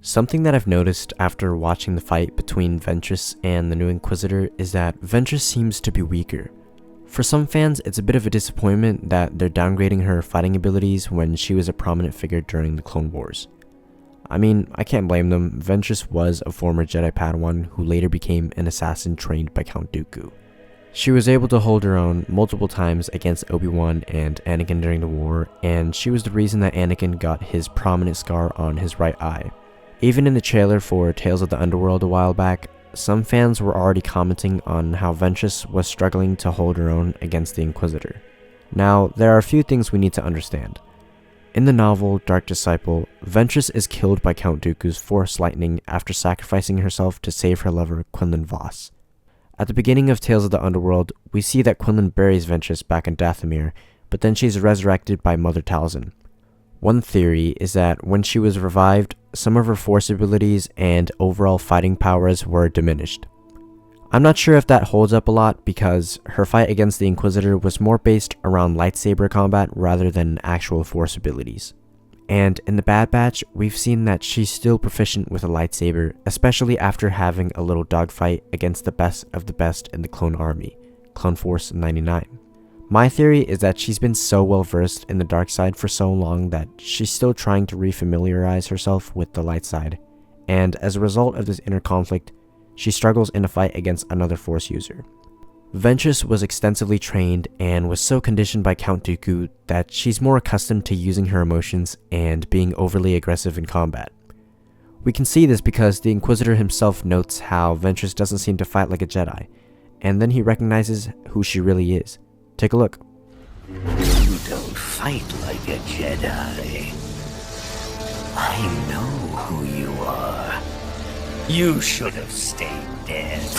Something that I've noticed after watching the fight between Ventress and the new Inquisitor is that Ventress seems to be weaker. For some fans, it's a bit of a disappointment that they're downgrading her fighting abilities when she was a prominent figure during the Clone Wars. I mean, I can't blame them. Ventress was a former Jedi Padawan who later became an assassin trained by Count Dooku. She was able to hold her own multiple times against Obi-Wan and Anakin during the war, and she was the reason that Anakin got his prominent scar on his right eye. Even in the trailer for Tales of the Underworld a while back, some fans were already commenting on how Ventress was struggling to hold her own against the Inquisitor. Now, there are a few things we need to understand. In the novel Dark Disciple, Ventress is killed by Count Dooku's Force Lightning after sacrificing herself to save her lover Quinlan Vos. At the beginning of Tales of the Underworld, we see that Quinlan buries Ventress back in Dathomir, but then she's resurrected by Mother Talzin. One theory is that when she was revived, some of her force abilities and overall fighting powers were diminished. I'm not sure if that holds up a lot because her fight against the Inquisitor was more based around lightsaber combat rather than actual force abilities. And in the Bad Batch, we've seen that she's still proficient with a lightsaber, especially after having a little dogfight against the best of the best in the Clone Army, Clone Force 99. My theory is that she's been so well versed in the dark side for so long that she's still trying to refamiliarize herself with the light side, and as a result of this inner conflict, she struggles in a fight against another Force user. Ventress was extensively trained and was so conditioned by Count Dooku that she's more accustomed to using her emotions and being overly aggressive in combat. We can see this because the Inquisitor himself notes how Ventress doesn't seem to fight like a Jedi, and then he recognizes who she really is. Take a look. You don't fight like a Jedi. I know who you are. You should have stayed dead.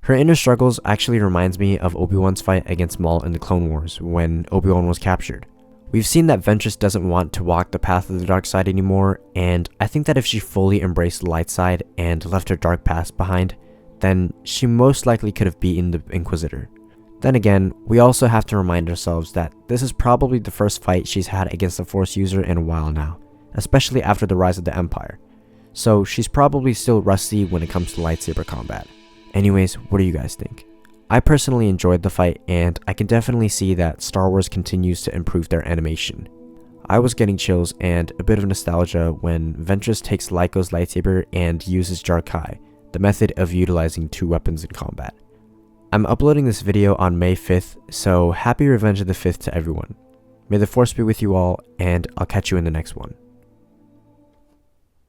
Her inner struggles actually reminds me of Obi-Wan's fight against Maul in the Clone Wars when Obi-Wan was captured. We've seen that Ventress doesn't want to walk the path of the dark side anymore, and I think that if she fully embraced the light side and left her dark past behind, then she most likely could have beaten the Inquisitor. Then again, we also have to remind ourselves that this is probably the first fight she's had against a Force user in a while now, especially after the rise of the Empire. So she's probably still rusty when it comes to lightsaber combat. Anyways, what do you guys think? I personally enjoyed the fight, and I can definitely see that Star Wars continues to improve their animation. I was getting chills and a bit of nostalgia when Ventress takes Lyco's lightsaber and uses Jarkai, the method of utilizing two weapons in combat. I'm uploading this video on May 5th, so happy Revenge of the 5th to everyone. May the Force be with you all, and I'll catch you in the next one.